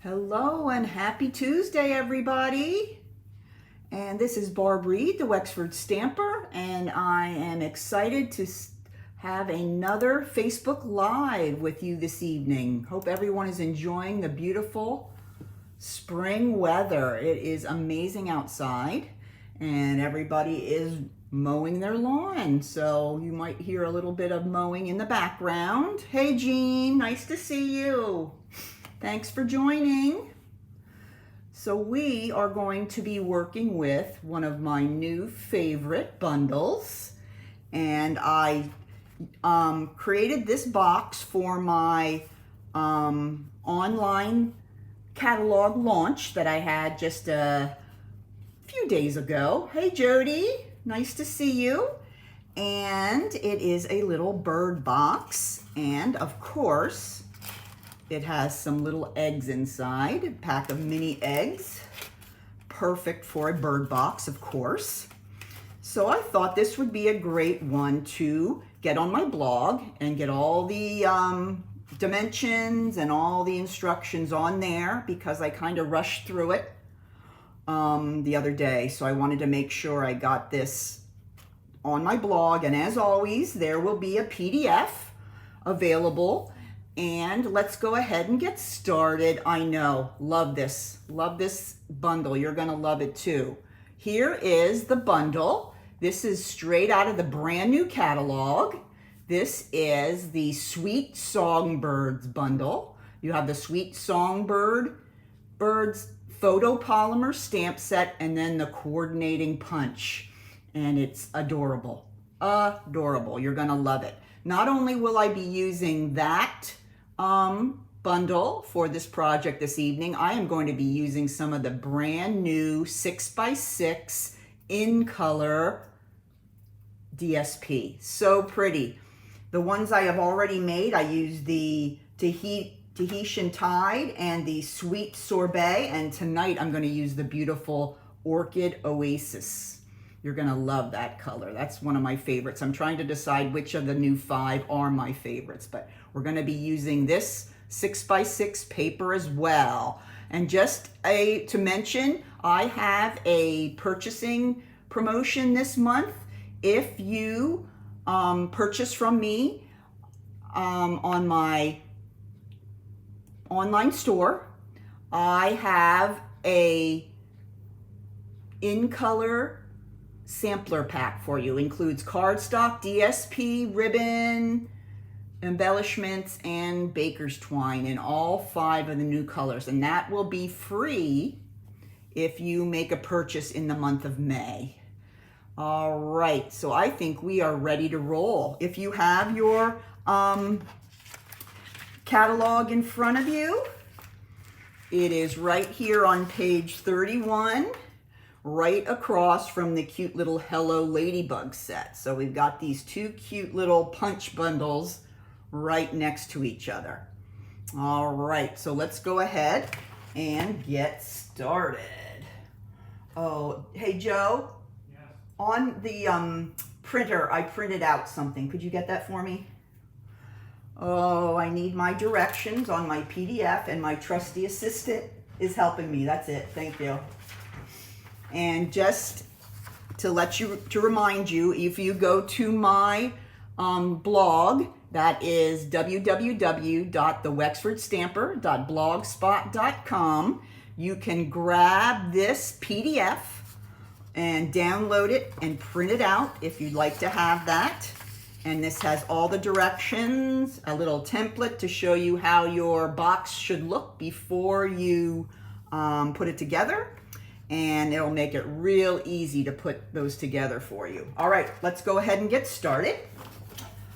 Hello and happy Tuesday, everybody. And this is BIRDIE, the Wexford Stamper, and I am excited to have another Facebook Live with you this evening. Hope everyone is enjoying the beautiful spring weather. It is amazing outside, and everybody is mowing their lawn. So you might hear a little bit of mowing in the background. Hey, Jean, nice to see you. Thanks for joining. So we are going to be working with one of my new favorite bundles, and I created this box for my online catalog launch that I had just a few days ago. Hey Jody, nice to see you. And it is a little bird box, and of course it has some little eggs inside, a pack of mini eggs. Perfect for a bird box, of course. So I thought this would be a great one to get on my blog and get all the dimensions and all the instructions on there, because I kind of rushed through it the other day. So I wanted to make sure I got this on my blog. And as always, there will be a PDF available. And let's go ahead and get started. I know, love this bundle. You're gonna love it too. Here is the bundle. This is straight out of the brand new catalog. This is the Sweet Songbirds bundle. You have the Sweet Songbirds photopolymer stamp set, and then the coordinating punch. And it's adorable, adorable. You're gonna love it. Not only will I be using that bundle for this project this evening, I am going to be using some of the brand new 6x6 in color DSP. So pretty. The ones I have already made, I used the Tahitian Tide and the Sweet Sorbet, and tonight I'm going to use the beautiful Orchid Oasis. You're going to love that color. That's one of my favorites. I'm trying to decide which of the new 5 are my favorites, but we're going to be using this 6x6 paper as well. And just to mention, I have a purchasing promotion this month. If you purchase from me on my online store, I have a in color sampler pack for you. Includes cardstock, DSP, ribbon, embellishments, and baker's twine in all 5 of the new colors. And that will be free if you make a purchase in the month of May. All right, so I think we are ready to roll. If you have your catalog in front of you, it is right here on page 31. Right across from the cute little Hello Ladybug set. So we've got these 2 cute little punch bundles right next to each other. All right, so let's go ahead and get started. Oh, hey Joe. Yes. On the printer, I printed out something. Could you get that for me? Oh, I need my directions on my PDF, and my trusty assistant is helping me. That's it. Thank you. And just to remind you, if you go to my blog, that is www.thewexfordstamper.blogspot.com, you can grab this PDF and download it and print it out if you'd like to have that. And this has all the directions, a little template to show you how your box should look before you put it together. And it'll make it real easy to put those together for you. All right, let's go ahead and get started.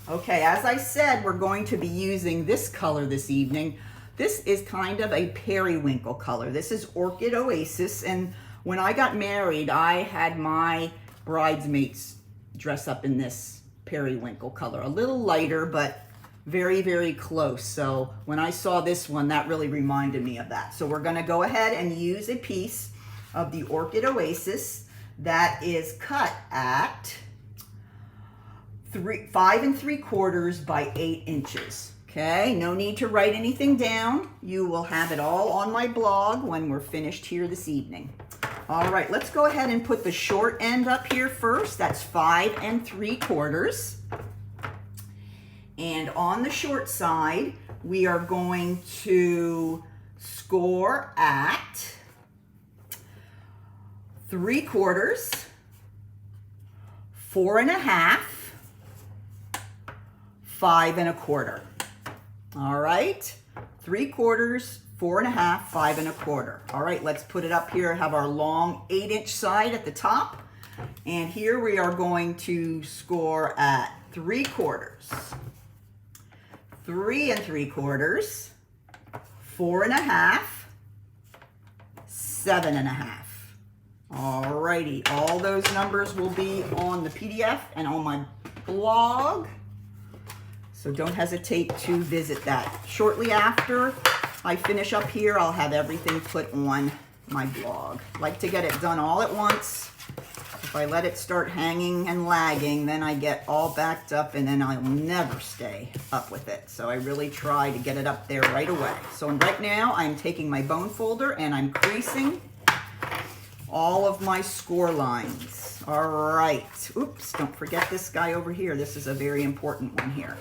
Okay, as I said, we're going to be using this color this evening. This is kind of a periwinkle color. This is Orchid Oasis, and when I got married, I had my bridesmaids dress up in this periwinkle color. A little lighter, but very, very close. So when I saw this one, that really reminded me of that. So we're gonna go ahead and use a piece of the Orchid Oasis that is cut at 5 3/4 by 8 inches. Okay, no need to write anything down. You will have it all on my blog when we're finished here this evening. All right, let's go ahead and put the short end up here first. That's 5 3/4. And on the short side, we are going to score at 3/4, 4 1/2, 5 1/4. All right, 3/4, 4 1/2, 5 1/4. All right, let's put it up here. Have our long 8-inch side at the top. And here we are going to score at 3/4, 3 3/4, 4 1/2, 7 1/2. All righty, all those numbers will be on the PDF and on my blog. So don't hesitate to visit that. Shortly after I finish up here, I'll have everything put on my blog. I like to get it done all at once. If I let it start hanging and lagging, then I get all backed up and then I'll never stay up with it. So I really try to get it up there right away. So right now I'm taking my bone folder and I'm creasing all of my score lines. All right. Oops, don't forget this guy over here. This is a very important one here.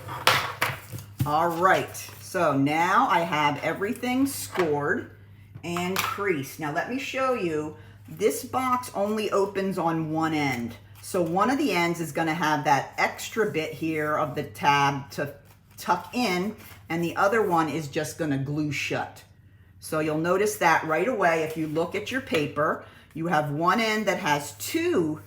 All right. So now I have everything scored and creased. Now let me show you. This box only opens on one end. So one of the ends is going to have that extra bit here of the tab to tuck in, and the other one is just going to glue shut. So you'll notice that right away if you look at your paper. You have one end that has 2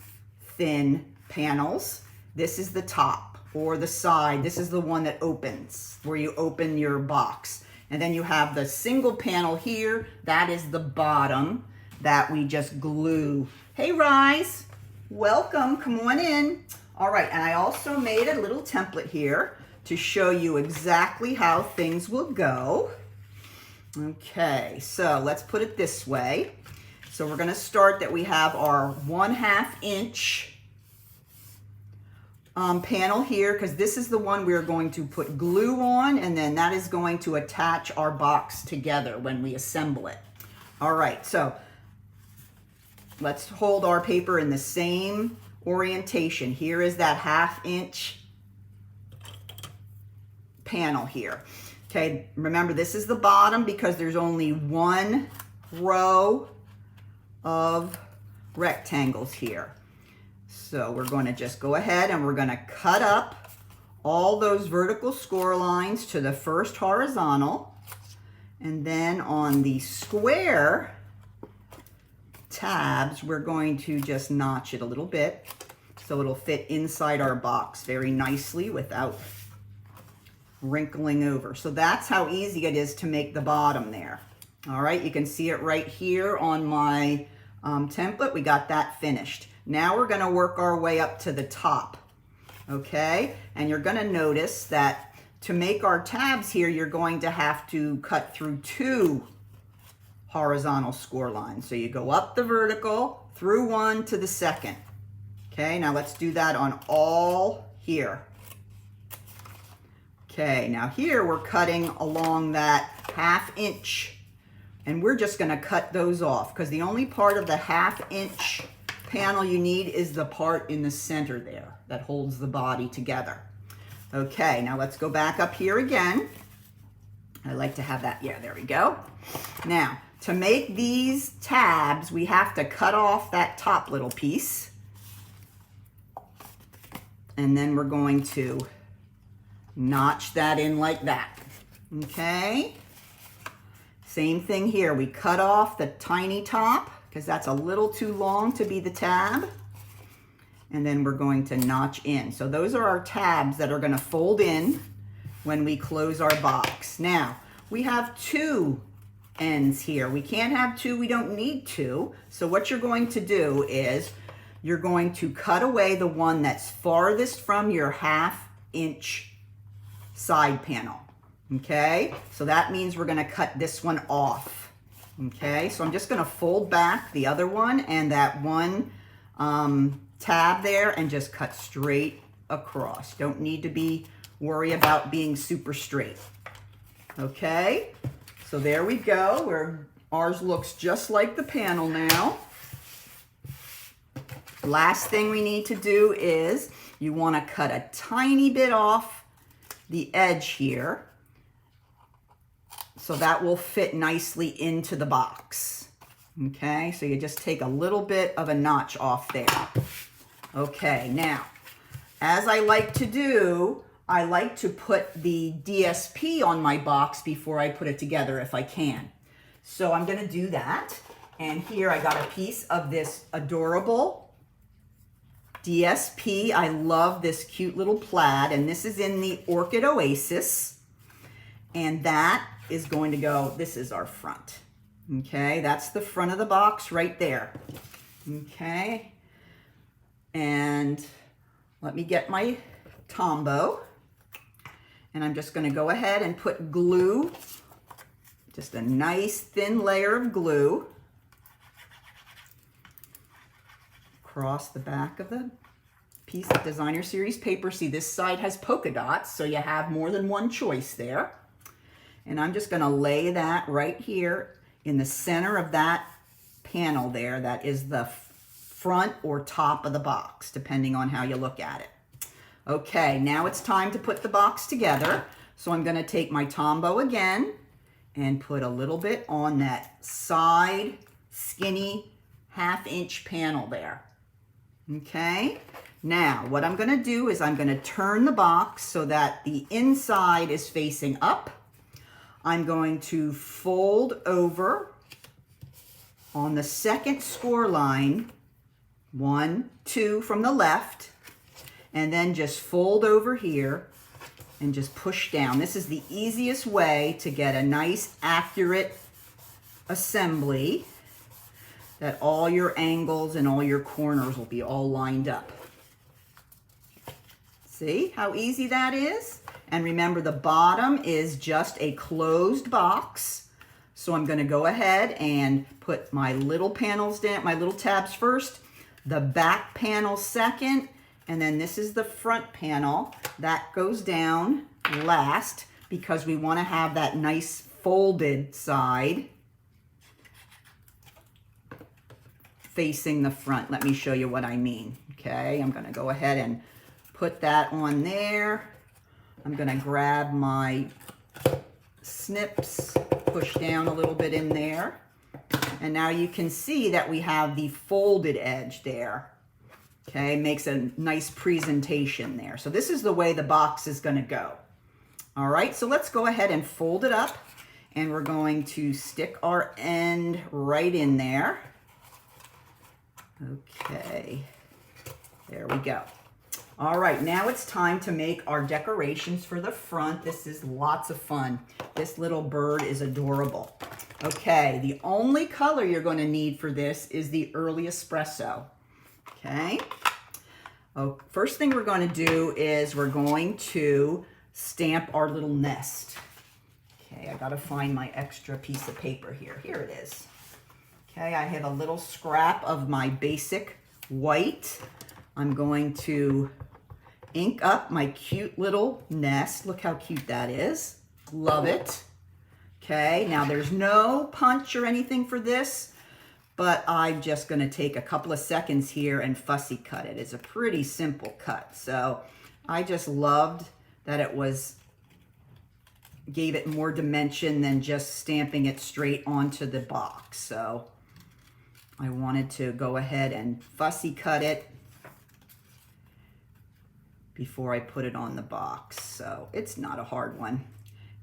thin panels. This is the top or the side. This is the one that opens, where you open your box. And then you have the single panel here. That is the bottom that we just glue. Hey, Rise, welcome, come on in. All right, and I also made a little template here to show you exactly how things will go. Okay, so let's put it this way. So we're gonna start that we have our 1/2 inch panel here, because this is the one we're going to put glue on, and then that is going to attach our box together when we assemble it. All right, so let's hold our paper in the same orientation. Here is that 1/2 inch panel here. Okay, remember this is the bottom because there's only one row of rectangles here. So we're going to just go ahead and we're going to cut up all those vertical score lines to the first horizontal, and then on the square tabs we're going to just notch it a little bit so it'll fit inside our box very nicely without wrinkling over. So that's how easy it is to make the bottom there. All right, you can see it right here on my template. We got that finished. Now we're going to work our way up to the top. Okay, and you're going to notice that to make our tabs here, you're going to have to cut through 2 horizontal score lines. So you go up the vertical, through one to the second. Okay, now let's do that on all here. Okay, now here we're cutting along that 1/2 inch, and we're just going to cut those off because the only part of the 1/2 inch panel you need is the part in the center there that holds the body together. Okay, now let's go back up here again. I like to have that, yeah, there we go. Now, to make these tabs, we have to cut off that top little piece. And then we're going to notch that in like that. Okay? Same thing here. We cut off the tiny top because that's a little too long to be the tab. And then we're going to notch in. So those are our tabs that are going to fold in when we close our box. Now, we have 2 ends here. We can't have 2, we don't need 2. So what you're going to do is you're going to cut away the one that's farthest from your 1/2 inch side panel. Okay, so that means we're going to cut this one off. Okay, so I'm just going to fold back the other one and that one tab there and just cut straight across. Don't need to be worry about being super straight. Okay, so there we go. Ours looks just like the panel now. Last thing we need to do is you want to cut a tiny bit off the edge here, so that will fit nicely into the box. Okay, so you just take a little bit of a notch off there. Okay, now, as I like to do, I like to put the DSP on my box before I put it together if I can. So I'm going to do that. And here I got a piece of this adorable DSP. I love this cute little plaid, and this is in the Orchid Oasis. And that is going to go, this is our front. Okay, that's the front of the box right there. Okay, and let me get my Tombow. And I'm just going to go ahead and put glue, just a nice thin layer of glue across the back of the piece of Designer Series paper. See, this side has polka dots, so you have more than one choice there. And I'm just going to lay that right here in the center of that panel there. That is the front or top of the box, depending on how you look at it. Okay, now it's time to put the box together. So I'm going to take my Tombow again and put a little bit on that side skinny 1/2 inch panel there. Okay, now what I'm going to do is I'm going to turn the box so that the inside is facing up. I'm going to fold over on the second score line, 1, 2 from the left, and then just fold over here and just push down. This is the easiest way to get a nice accurate assembly, that all your angles and all your corners will be all lined up. See how easy that is? And remember, the bottom is just a closed box. So I'm going to go ahead and put my little panels down, my little tabs first, the back panel second, and then this is the front panel. That goes down last because we want to have that nice folded side facing the front. Let me show you what I mean. Okay, I'm going to go ahead and put that on there. I'm going to grab my snips, push down a little bit in there. And now you can see that we have the folded edge there. Okay, makes a nice presentation there. So this is the way the box is going to go. All right, so let's go ahead and fold it up. And we're going to stick our end right in there. Okay, there we go. All right, now it's time to make our decorations for the front. This is lots of fun. This little bird is adorable. Okay, the only color you're going to need for this is the early espresso. Okay. Oh, first thing we're going to do is we're going to stamp our little nest. Okay, I got to find my extra piece of paper here. Here it is. Okay, I have a little scrap of my basic white. I'm going to ink up my cute little nest. Look how cute that is. Love it. Okay, now there's no punch or anything for this, but I'm just going to take a couple of seconds here and fussy cut it. It's a pretty simple cut. So I just loved that it gave it more dimension than just stamping it straight onto the box. So I wanted to go ahead and fussy cut it before I put it on the box. So it's not a hard one.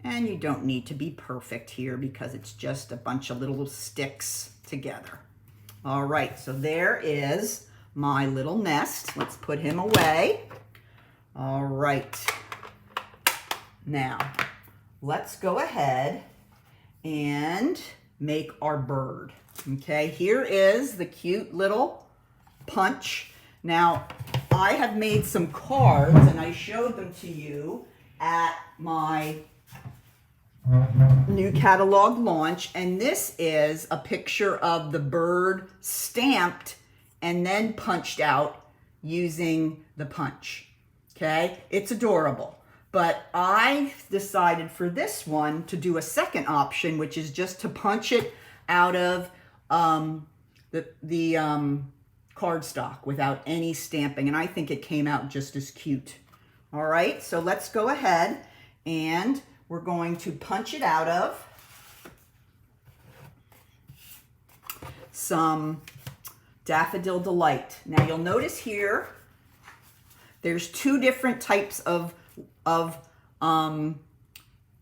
And you don't need to be perfect here because it's just a bunch of little sticks together. All right, so there is my little nest. Let's put him away. All right. Now, let's go ahead and make our bird. Okay, here is the cute little punch. Now, I have made some cards and I showed them to you at my new catalog launch, and this is a picture of the bird stamped and then punched out using the punch. Okay, it's adorable. But I decided for this one to do a second option, which is just to punch it out of the cardstock without any stamping. And I think it came out just as cute. All right, so let's go ahead and we're going to punch it out of some Daffodil Delight. Now you'll notice here, there's two different types of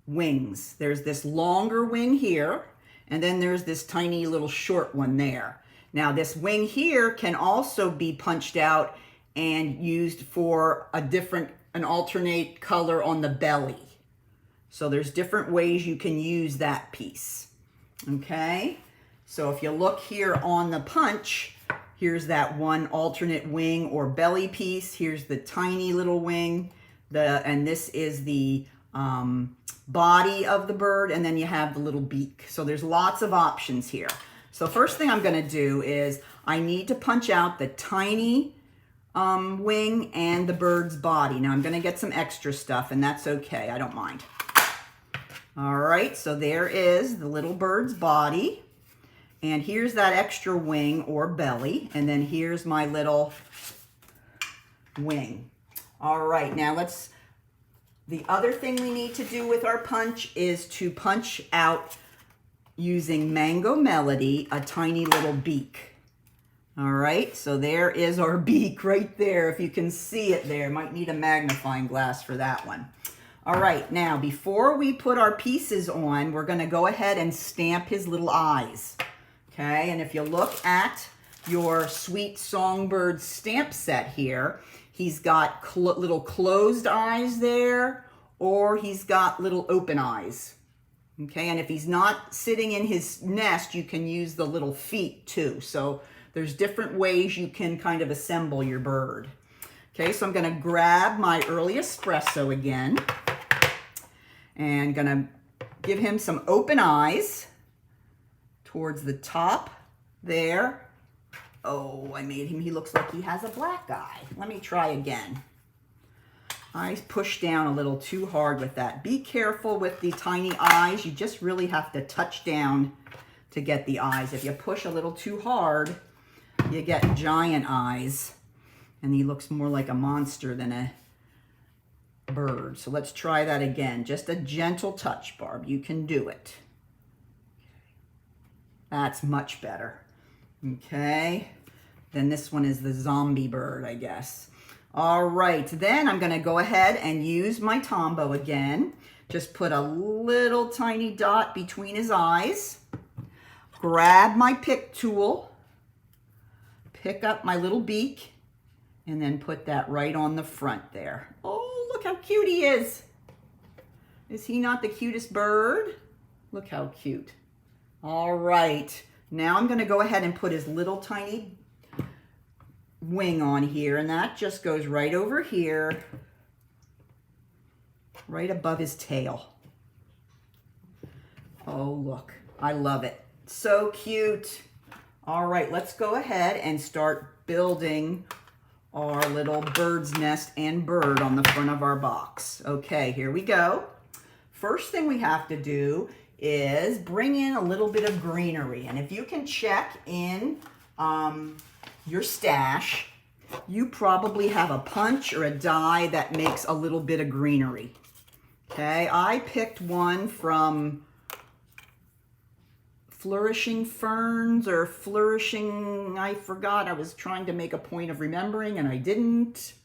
wings. There's this longer wing here, and then there's this tiny little short one there. Now this wing here can also be punched out and used for an alternate color on the belly. So there's different ways you can use that piece. Okay, so if you look here on the punch, here's that one alternate wing or belly piece. Here's the tiny little wing. And this is the body of the bird, and then you have the little beak. So there's lots of options here. So first thing I'm going to do is I need to punch out the tiny wing and the bird's body. Now I'm going to get some extra stuff, and that's okay. I don't mind. All right, so there is the little bird's body. And here's that extra wing or belly. And then here's my little wing. All right, now the other thing we need to do with our punch is to punch out using Mango Melody, a tiny little beak. All right, so there is our beak right there. If you can see it there, might need a magnifying glass for that one. All right, now before we put our pieces on, we're gonna go ahead and stamp his little eyes. Okay, and if you look at your Sweet Songbirds stamp set here, he's got little closed eyes there, or he's got little open eyes. Okay, and if he's not sitting in his nest, you can use the little feet too. So there's different ways you can kind of assemble your bird. Okay, so I'm gonna grab my early espresso again, and gonna give him some open eyes towards the top there. Oh, I made him, he looks like he has a black eye. Let me try again. I pushed down a little too hard with that. Be careful with the tiny eyes. You just really have to touch down to get the eyes. If you push a little too hard, you get giant eyes. And he looks more like a monster than a bird. So let's try that again. Just a gentle touch, Barb. You can do it. That's much better. Okay. Then this one is the zombie bird, I guess. All right, then I'm gonna go ahead and use my Tombow again. Just put a little tiny dot between his eyes. Grab my pick tool. Pick up my little beak. And then put that right on the front there. Oh, look how cute he is. Is he not the cutest bird? Look how cute. All right, now I'm gonna go ahead and put his little tiny wing on here, and that just goes right over here, right above his tail. Oh, look, I love it. So cute. All right, let's go ahead and start building our little bird's nest and bird on the front of our box. Okay, here we go. First thing we have to do is bring in a little bit of greenery. And if you can check in your stash, you probably have a punch or a die that makes a little bit of greenery. Okay, I picked one from Flourishing Ferns or Flourishing, I forgot. I was trying to make a point of remembering and I didn't.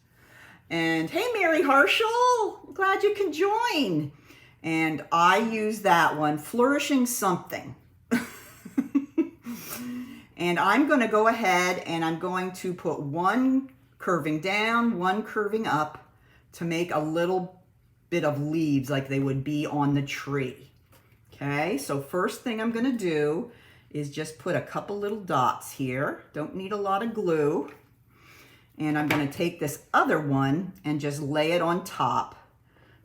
And hey, Mary Harshall, glad you can join. And I use that one, Flourishing something. And I'm going to go ahead and I'm going to put one curving down, one curving up to make a little bit of leaves like they would be on the tree. Okay, so first thing I'm going to do is just put a couple little dots here. Don't need a lot of glue. And I'm going to take this other one and just lay it on top.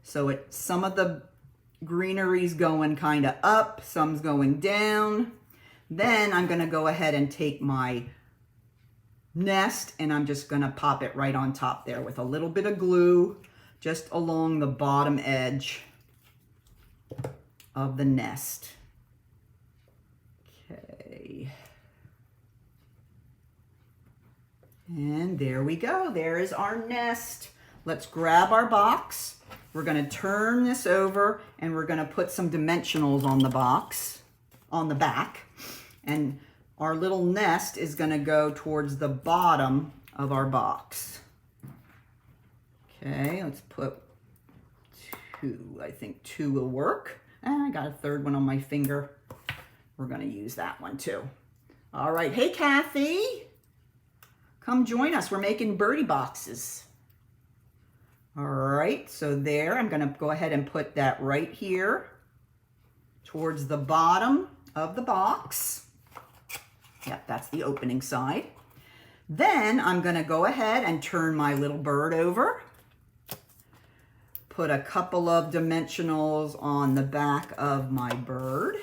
So some of the greenery's going kind of up, some's going down. Then I'm going to go ahead and take my nest and I'm just going to pop it right on top there with a little bit of glue just along the bottom edge of the nest. Okay. And there we go. There is our nest. Let's grab our box. We're going to turn this over and we're going to put some dimensionals on the box, on the back. And our little nest is going to go towards the bottom of our box. Okay, let's put 2. I think 2 will work. And I got a third one on my finger. We're going to use that one too. All right. Hey, Kathy. Come join us. We're making birdie boxes. All right. So there, I'm going to go ahead and put that right here towards the bottom of the box. Yep, that's the opening side. Then I'm going to go ahead and turn my little bird over. Put a couple of dimensionals on the back of my bird.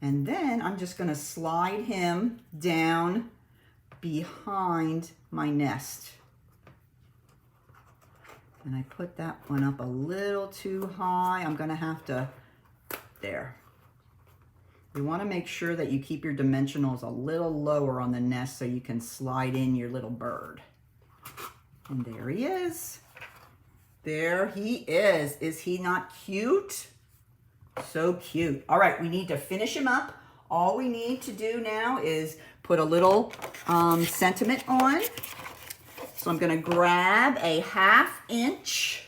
And then I'm just going to slide him down behind my nest. And I put that one up a little too high. I'm going to have to, there. You want to make sure that you keep your dimensionals a little lower on the nest so you can slide in your little bird. And there he is. There he is. Is he not cute? So cute. All right, we need to finish him up. All we need to do now is put a little sentiment on. So I'm going to grab a 1/2 inch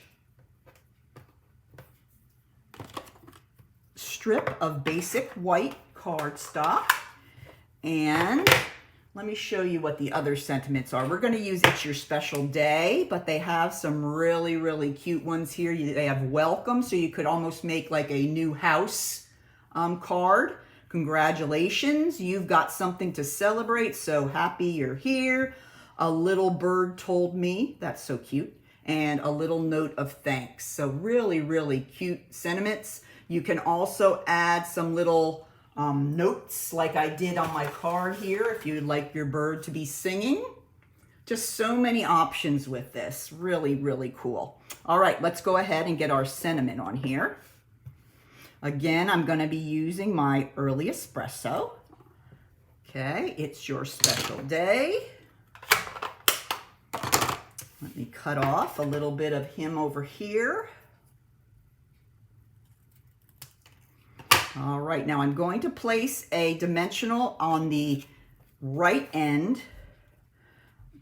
strip of basic white cardstock. And let me show you what the other sentiments are. We're going to use It's Your Special Day, but they have some really, really cute ones here. They have welcome, so you could almost make like a new house card. Congratulations, you've got something to celebrate, so happy you're here. A little bird told me, that's so cute. And a little note of thanks. So really, really cute sentiments. You can also add some little notes like I did on my card here if you'd like your bird to be singing. Just so many options with this. Really, really cool. All right, let's go ahead and get our sentiment on here. Again, I'm going to be using my early espresso. Okay, it's your special day. Let me cut off a little bit of him over here. All right, now I'm going to place a dimensional on the right end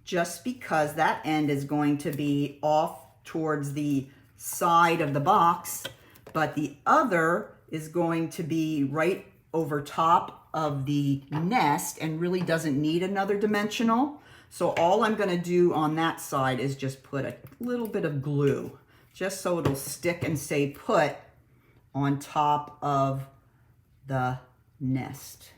just because that end is going to be off towards the side of the box, but the other is going to be right over top of the nest and really doesn't need another dimensional. So all I'm going to do on that side is just put a little bit of glue just so it'll stick and stay put on top of the nest.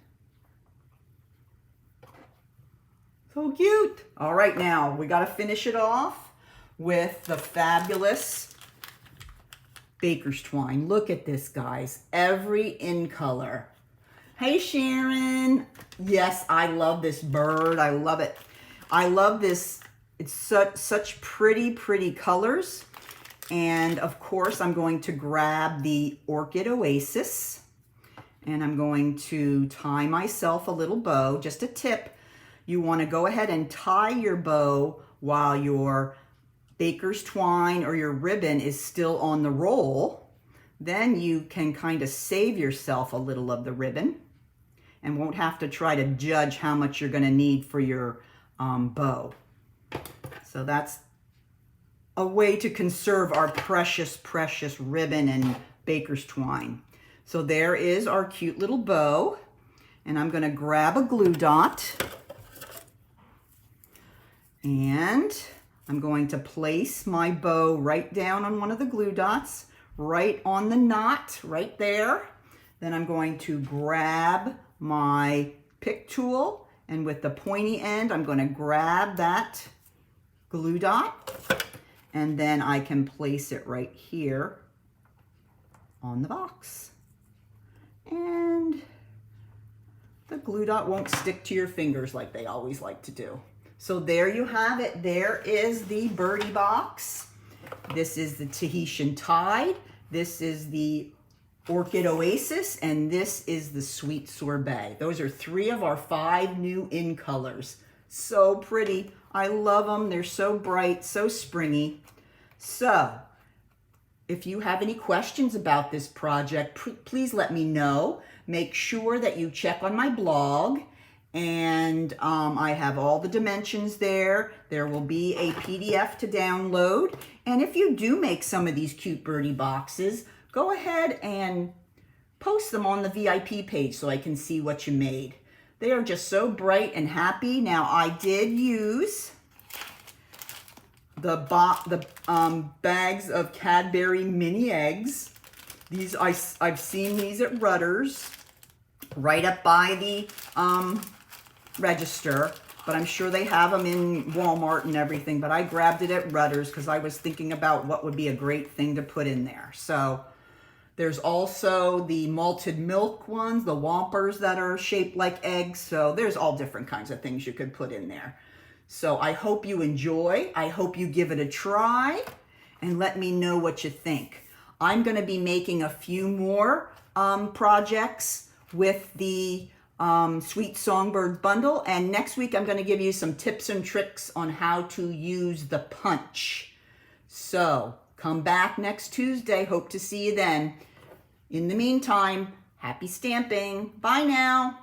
So cute. All right, now we got to finish it off with the fabulous baker's twine. Look at this, guys. Every in color. Hey, Sharon. Yes, I love this bird. I love it. I love this. It's such pretty, pretty colors. And of course, I'm going to grab the Orchid Oasis. And I'm going to tie myself a little bow. Just a tip, you want to go ahead and tie your bow while your baker's twine or your ribbon is still on the roll. Then you can kind of save yourself a little of the ribbon and won't have to try to judge how much you're going to need for your bow. So that's a way to conserve our precious, precious ribbon and baker's twine. So there is our cute little bow, and I'm going to grab a glue dot, and I'm going to place my bow right down on one of the glue dots, right on the knot, right there. Then I'm going to grab my pick tool, and with the pointy end, I'm going to grab that glue dot, and then I can place it right here on the box. And the glue dot won't stick to your fingers like they always like to do. So there you have it. There is the birdie box. This is the Tahitian Tide. This is the Orchid Oasis, and this is the Sweet Sorbet. Those are 3 of our 5 new in colors. So pretty. I love them. They're so bright, so springy. So, if you have any questions about this project, please let me know. Make sure that you check on my blog, and I have all the dimensions there. There will be a PDF to download. And if you do make some of these cute birdie boxes, go ahead and post them on the VIP page so I can see what you made. They are just so bright and happy. Now, I did use the bags of Cadbury mini eggs. These I've seen these at Rutter's, right up by the register, but I'm sure they have them in Walmart and everything, but I grabbed it at Rutter's because I was thinking about what would be a great thing to put in there. So there's also the malted milk ones, the Whompers that are shaped like eggs. So there's all different kinds of things you could put in there. So I hope you enjoy. I hope you give it a try and let me know what you think. I'm going to be making a few more projects with the Sweet Songbird bundle, and next week I'm going to give you some tips and tricks on how to use the punch. So come back next Tuesday. Hope to see you then. In the meantime, happy stamping. Bye now.